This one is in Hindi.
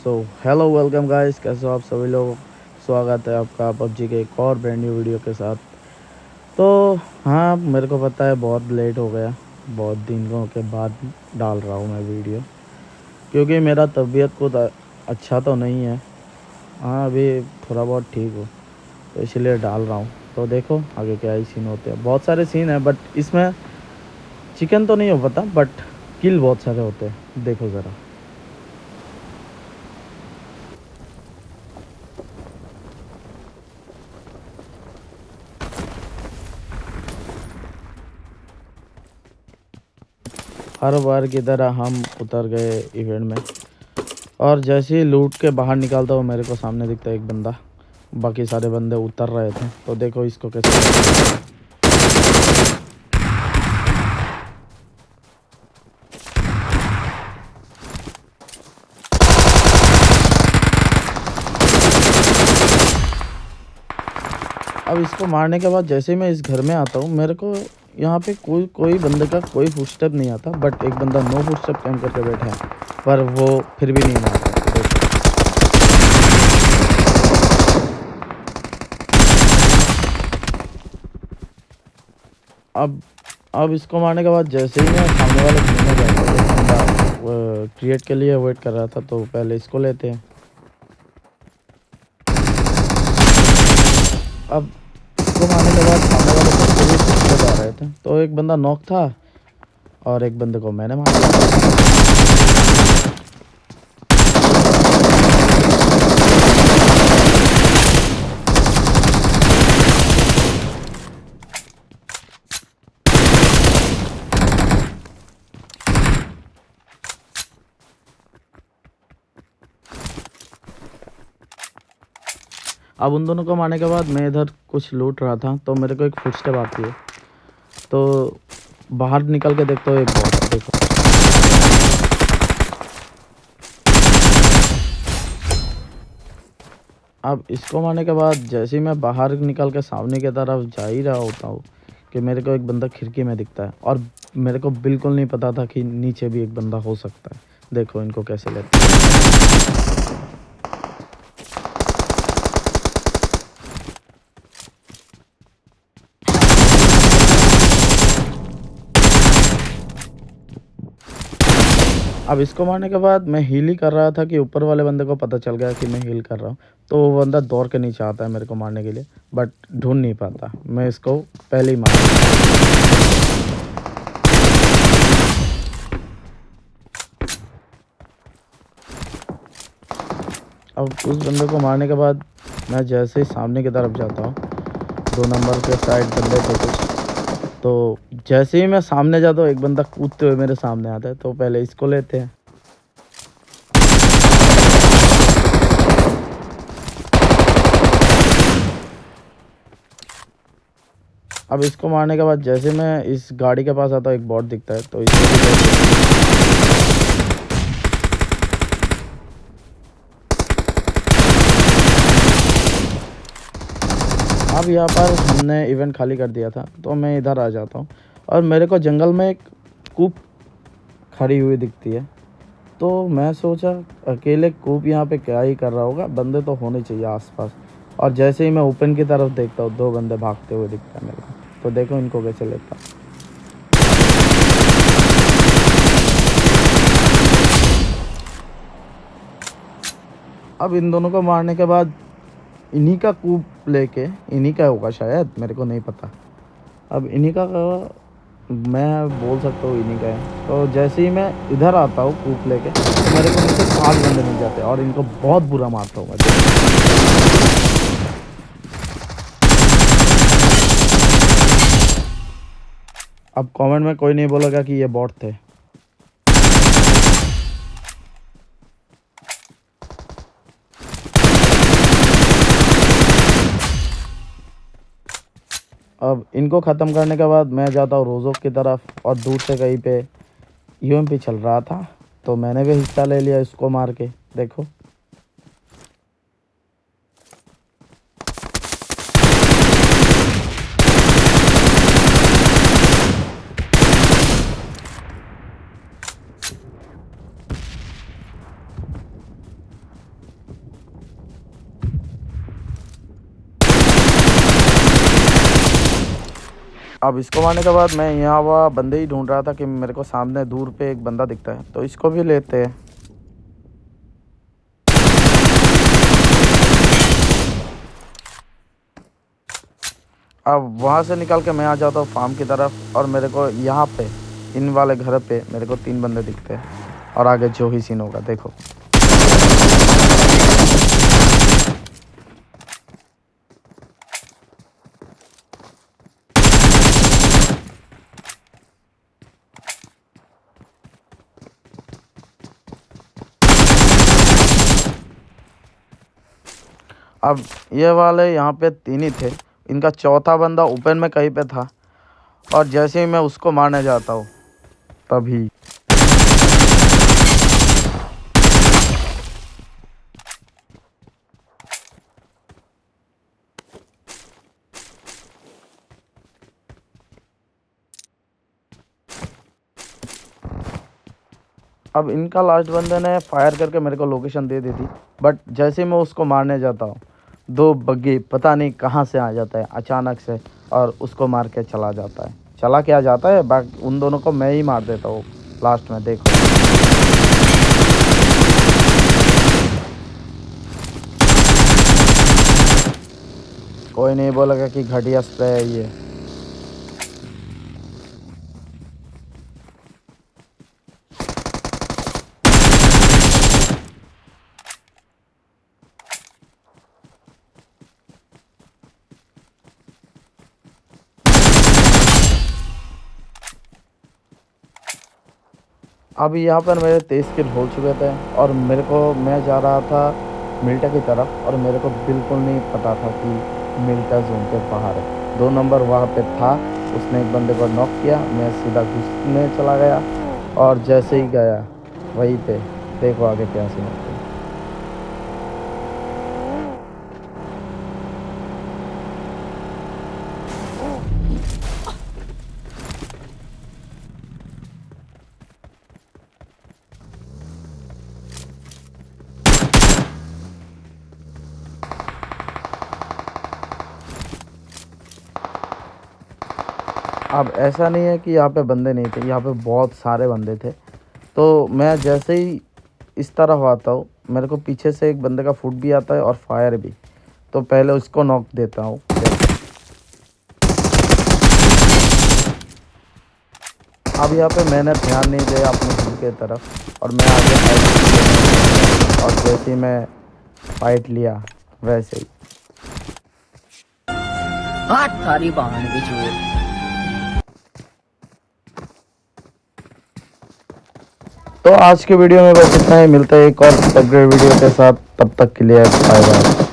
सो हेलो वेलकम गाइस, कैसे हो आप सभी लोग। स्वागत है आपका पबजी के एक और ब्रांड न्यू वीडियो के साथ। तो हाँ, मेरे को पता है बहुत लेट हो गया, बहुत दिनों के बाद डाल रहा हूँ मैं वीडियो, क्योंकि मेरा तबीयत कुछ अच्छा तो नहीं है। हाँ, अभी थोड़ा बहुत ठीक हो, तो इसलिए डाल रहा हूँ। तो देखो आगे क्या ही सीन होते हैं। बहुत सारे सीन हैं, बट इसमें चिकन तो नहीं हो पता, बट किल बहुत सारे होते हैं। देखो ज़रा। हर बार की तरह हम उतर गए इवेंट में, और जैसे ही लूट के बाहर निकालता हूँ मेरे को सामने दिखता है एक बंदा। बाकी सारे बंदे उतर रहे थे, तो देखो इसको कैसे। अब इसको मारने के बाद जैसे ही मैं इस घर में आता हूँ, मेरे को यहाँ पे कोई कोई बंदे का कोई फुटस्टेप नहीं आता, बट एक बंदा नो फुटस्टेप कैम करके बैठा है, पर वो फिर भी नहीं मारता। तो देखो, अब अब इसको मारने के बाद जैसे ही मैं सामने वाले घर में जाता हूँ, एक बंदा क्रिएट के लिए वेट कर रहा था, तो पहले इसको लेते हैं। अब इसको मारने के बाद सामने वाले बंदे भी पीछे जा रहे थे, तो एक बंदा नॉक था और एक बंदे को मैंने मार दिया। अब उन दोनों को मारने के बाद मैं इधर कुछ लूट रहा था, तो मेरे को एक फुटस्टेप आती है, तो बाहर निकल के देखता हूँ एक बॉट है। देखो, अब इसको मारने के बाद जैसे ही मैं बाहर निकल के सामने की तरफ जा ही रहा होता हूँ कि मेरे को एक बंदा खिड़की में दिखता है, और मेरे को बिल्कुल नहीं पता था कि नीचे भी एक बंदा हो सकता है। देखो इनको कैसे लेते हैं। अब इसको मारने के बाद मैं हील ही कर रहा था कि ऊपर वाले बंदे को पता चल गया कि मैं हील कर रहा हूँ, तो वो बंदा दौड़ के नीचे आता है मेरे को मारने के लिए, बट ढूंढ नहीं पाता। मैं इसको पहले ही मार। अब उस बंदे को मारने के बाद मैं जैसे ही सामने की तरफ जाता हूँ, 2 नंबर के साइड बंदे थे कुछ, तो जैसे ही मैं सामने जाता हूँ एक बंदा कूदते हुए मेरे सामने आता है, तो पहले इसको लेते हैं। अब इसको मारने के बाद जैसे मैं इस गाड़ी के पास आता हूँ, एक बॉट दिखता है, तो इसको भी लेते हैं। अब यहाँ पर हमने इवेंट खाली कर दिया था, तो मैं इधर आ जाता हूँ, और मेरे को जंगल में एक कूप खड़ी हुई दिखती है, तो मैं सोचा अकेले कूप यहाँ पे क्या ही कर रहा होगा, बंदे तो होने चाहिए आसपास। और जैसे ही मैं ओपन की तरफ देखता हूँ, 2 बंदे भागते हुए दिखते हैं मेरे को, तो देखो इनको कैसे लेता हूँ। अब इन दोनों को मारने के बाद इन्हीं का कूप लेके, इन्हीं का होगा शायद, मेरे को नहीं पता। अब इन्हीं का मैं बोल सकता हूँ इन्हीं का है। तो जैसे ही मैं इधर आता हूँ कूप लेके, तो मेरे को नीचे 5 बंदे मिल जाते हैं, और इनको बहुत बुरा मारता हूँ मैं। अब कमेंट में कोई नहीं बोलेगा कि ये बॉट थे। अब इनको ख़त्म करने के बाद मैं जाता हूँ रोज़ोक की तरफ, और दूर से कहीं पे यूएमपी चल रहा था, तो मैंने भी हिस्सा ले लिया इसको मार के। देखो, अब इसको मारने के बाद मैं यहाँ वह बंदे ही ढूंढ रहा था कि मेरे को सामने दूर पे एक बंदा दिखता है, तो इसको भी लेते हैं। अब वहाँ से निकल के मैं आ जाता हूँ फार्म की तरफ, और मेरे को यहाँ पे इन वाले घर पे मेरे को 3 बंदे दिखते हैं, और आगे जो ही सीन होगा देखो। अब ये वाले यहाँ पे 3 ही थे, इनका चौथा बंदा ओपन में कहीं पे था, और जैसे ही मैं उसको मारने जाता हूँ तभी अब इनका लास्ट बंदे ने फायर करके मेरे को लोकेशन दे दी थी, बट जैसे ही मैं उसको मारने जाता हूँ 2 बग्गी पता नहीं कहाँ से आ जाता है अचानक से, और उसको मार के चला जाता है। चला क्या जाता है, बाकी उन दोनों को मैं ही मार देता हूँ लास्ट में, देखो। कोई नहीं बोलेगा कि घटिया स्प्रे है ये। अब यहाँ पर मेरे 23 किल हो चुके थे, और मैं जा रहा था मिल्टा की तरफ, और मेरे को बिल्कुल नहीं पता था कि मिल्टा जोन के बाहर है। 2 नंबर वहाँ पे था, उसने एक बंदे को नॉक किया, मैं सीधा घुसने चला गया, और जैसे ही गया वहीं पे देखो आगे क्या सीन होता है। अब ऐसा नहीं है कि यहाँ पे बंदे नहीं थे, यहाँ पे बहुत सारे बंदे थे। तो मैं जैसे ही इस तरफ आता हूँ, मेरे को पीछे से एक बंदे का फुट भी आता है और फायर भी, तो पहले उसको नॉक देता हूँ। अब यहाँ पे मैंने ध्यान नहीं दिया अपने हिल के तरफ, और मैं आगे फाइट, और जैसे ही मैं फाइट लिया वैसे ही थारी बहन की चोट। तो आज के वीडियो में बस इतना ही, मिलता है एक और अपग्रेड वीडियो के साथ, तब तक के लिए बाय बाय।